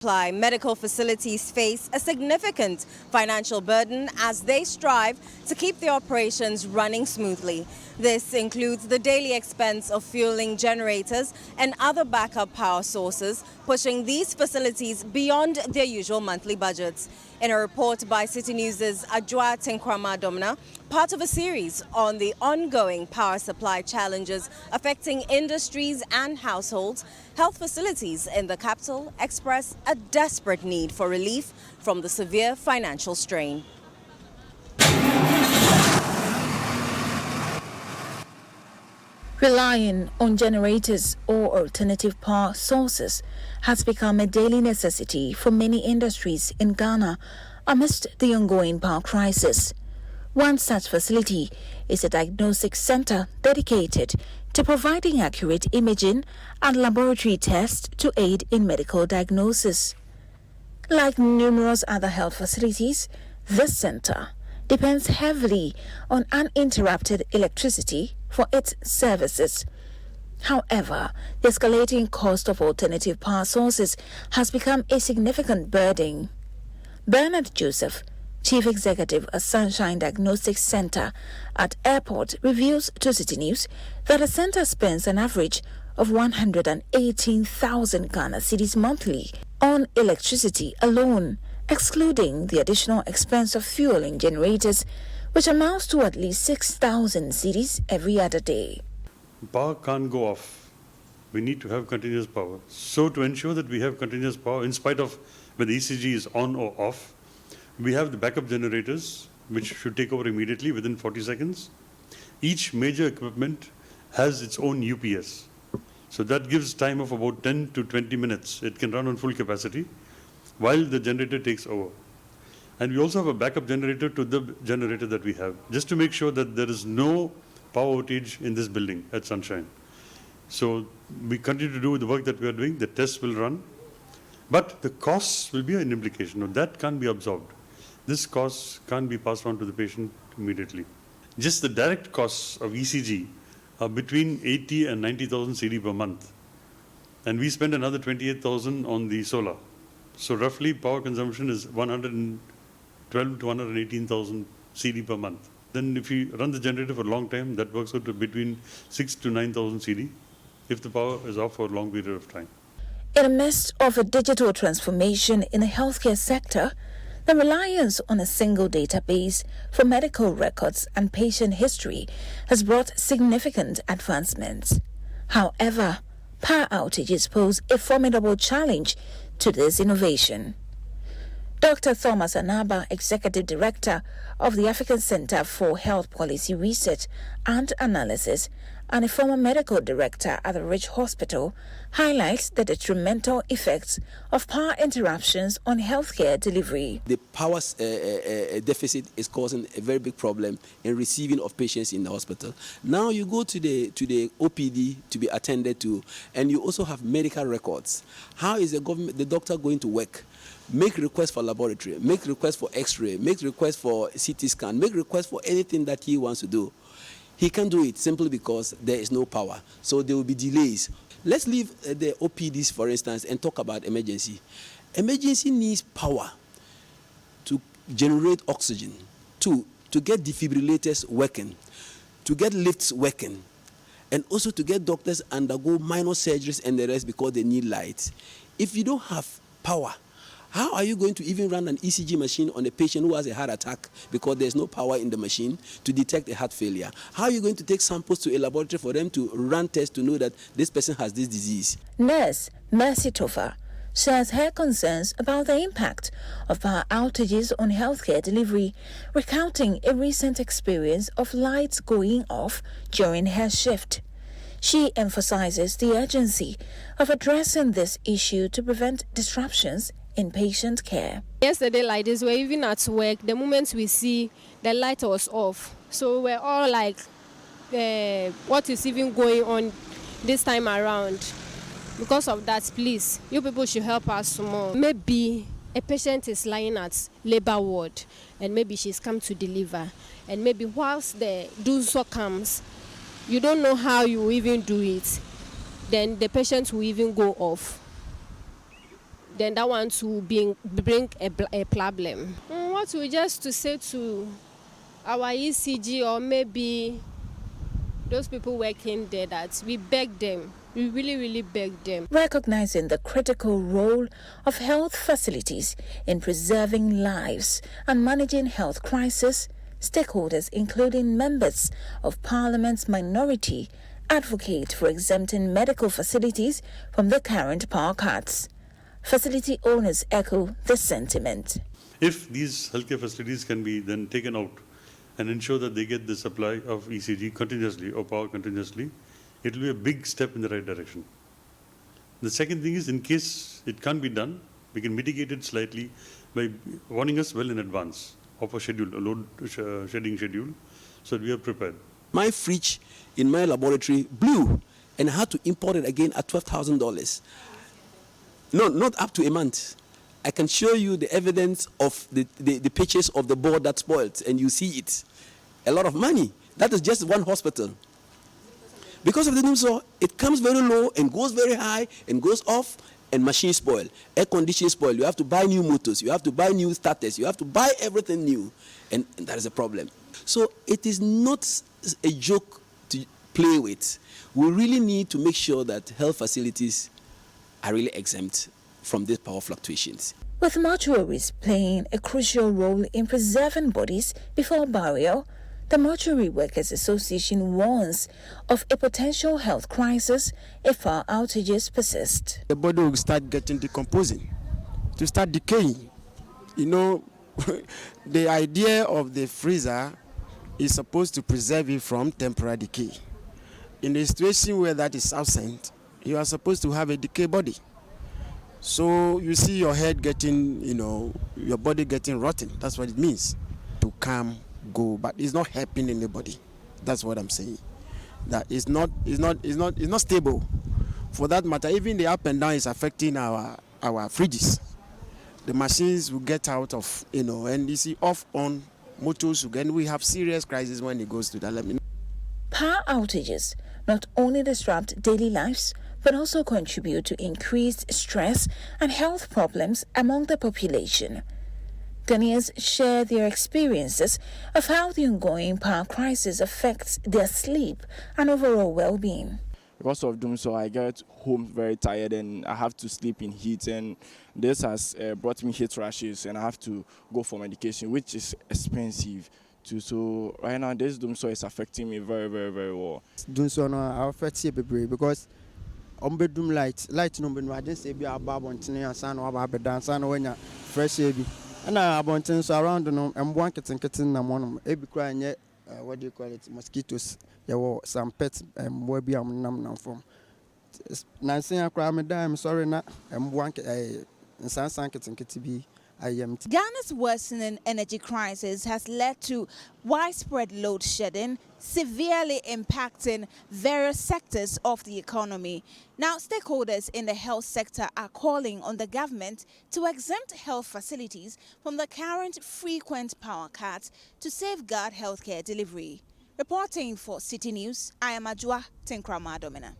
Supply medical facilities face a significant financial burden as they strive to keep their operations running smoothly. This includes the daily expense of fueling generators and other backup power sources, pushing these facilities beyond their usual monthly budgets. In a report by Citi News' Adjoa Tinkrama Domina, part of a series on the ongoing power supply challenges affecting industries and households, health facilities in the capital express a desperate need for relief from the severe financial strain. Relying on generators or alternative power sources has become a daily necessity for many industries in Ghana amidst the ongoing power crisis. One such facility is a diagnostics center dedicated to providing accurate imaging and laboratory tests to aid in medical diagnosis. Like numerous other health facilities, this center depends heavily on uninterrupted electricity for its services. However, the escalating cost of alternative power sources has become a significant burden. Bernard Joseph, Chief Executive at Sunshine Diagnostics Center at Airport, reveals to Citi News that the center spends an average of 118,000 Ghana cedis monthly on electricity alone, excluding the additional expense of fueling generators, which amounts to at least 6,000 cedis every other day. Power can't go off. We need to have continuous power. So to ensure that we have continuous power, in spite of whether ECG is on or off, we have the backup generators, which should take over immediately within 40 seconds. Each major equipment has its own UPS. So that gives time of about 10 to 20 minutes. It can run on full capacity while the generator takes over. And we also have a backup generator to the generator that we have, just to make sure that there is no power outage in this building at Sunshine. So we continue to do the work that we are doing. The tests will run. But the costs will be an implication. Now, that can't be absorbed. This cost can't be passed on to the patient immediately. Just the direct costs of ECG are between 80 and 90,000 CD per month. And we spend another 28,000 on the solar. So roughly power consumption is 112 to 118,000 CD per month. Then if you run the generator for a long time, that works out to between 6 to 9,000 CD if the power is off for a long period of time. In the midst of a digital transformation in the healthcare sector, the reliance on a single database for medical records and patient history has brought significant advancements. However, power outages pose a formidable challenge to this innovation. Dr. Thomas Anaba, Executive Director of the African Center for Health Policy Research and Analysis and a former medical director at the Rich Hospital, highlights the detrimental effects of power interruptions on healthcare delivery. The power deficit is causing a very big problem in receiving of patients in the hospital. Now you go to the OPD to be attended to, and you also have medical records. How is the doctor going to work? Make requests for laboratory, make requests for x-ray, make requests for CT scan, make requests for anything that he wants to do. He can't do it simply because there is no power. So there will be delays. Let's leave the OPDs, for instance, and talk about emergency. Emergency needs power to generate oxygen, to get defibrillators working, to get lifts working, and also to get doctors undergo minor surgeries and the rest because they need light. If you don't have power, how are you going to even run an ECG machine on a patient who has a heart attack because there's no power in the machine to detect a heart failure? How are you going to take samples to a laboratory for them to run tests to know that this person has this disease? Nurse Mercy Tofa shares her concerns about the impact of power outages on healthcare delivery, recounting a recent experience of lights going off during her shift. She emphasizes the urgency of addressing this issue to prevent disruptions in patient care. Yesterday, like this, we're even at work. The moment we see the light was off, so we're all like, what is even going on this time around? Because of that, please, you people should help us more. Maybe a patient is lying at labor ward, and maybe she's come to deliver, and maybe whilst the dozo comes, you don't know how you even do it. Then the patient will even go off. then that one to bring a problem. What we just to say to our ECG or maybe those people working there, that we beg them, we really, really beg them. Recognizing the critical role of health facilities in preserving lives and managing health crisis, stakeholders, including members of Parliament's minority, advocate for exempting medical facilities from the current power cuts. Facility owners echo the sentiment. If these healthcare facilities can be then taken out and ensure that they get the supply of ECG continuously or power continuously, it will be a big step in the right direction. The second thing is, in case it can't be done, we can mitigate it slightly by warning us well in advance of a schedule, a load shedding schedule, so that we are prepared. My fridge in my laboratory blew, and I had to import it again at $12,000. No, not up to a month. I can show you the evidence of the pictures of the board that spoiled, and you see it. A lot of money. That is just one hospital. Because of the NUMSO, it comes very low and goes very high and goes off, and machines spoil, air conditioning spoil. You have to buy new motors, you have to buy new starters, you have to buy everything new, and that is a problem. So it is not a joke to play with. We really need to make sure that health facilities are really exempt from these power fluctuations. With mortuaries playing a crucial role in preserving bodies before burial, the Mortuary Workers Association warns of a potential health crisis if power outages persist. The body will start getting decomposing, to start decaying. You know, the idea of the freezer is supposed to preserve it from temporary decay. In a situation where that is absent, you are supposed to have a decay body. So you see your head getting, your body getting rotten. That's what it means, to come, go, but it's not helping anybody. That's what I'm saying. That it's not stable. For that matter, even the up and down is affecting our fridges. The machines will get out of, and you see off on motors again. We have serious crisis when it goes to that level. Power outages not only disrupt daily lives, but also contribute to increased stress and health problems among the population. Ghanaians share their experiences of how the ongoing power crisis affects their sleep and overall well-being. Because of doom, so I get home very tired and I have to sleep in heat, and this has brought me heat rashes, and I have to go for medication, which is expensive too. So right now this doom so is affecting me very, very, very well. Doom so no affect you because bedroom light no be I didn't say be about and san no about dance and when you fresh heavy. And I about so around no and one kitten na one e be cry nye what do you call it, mosquitoes. There were some pets and where be am nam from. Nancy akra me die, I'm sorry na one san kitten be. Ghana's worsening energy crisis has led to widespread load shedding, severely impacting various sectors of the economy. Now, stakeholders in the health sector are calling on the government to exempt health facilities from the current frequent power cuts to safeguard healthcare delivery. Reporting for Citi News, I am Ajua Tenkrama Domina.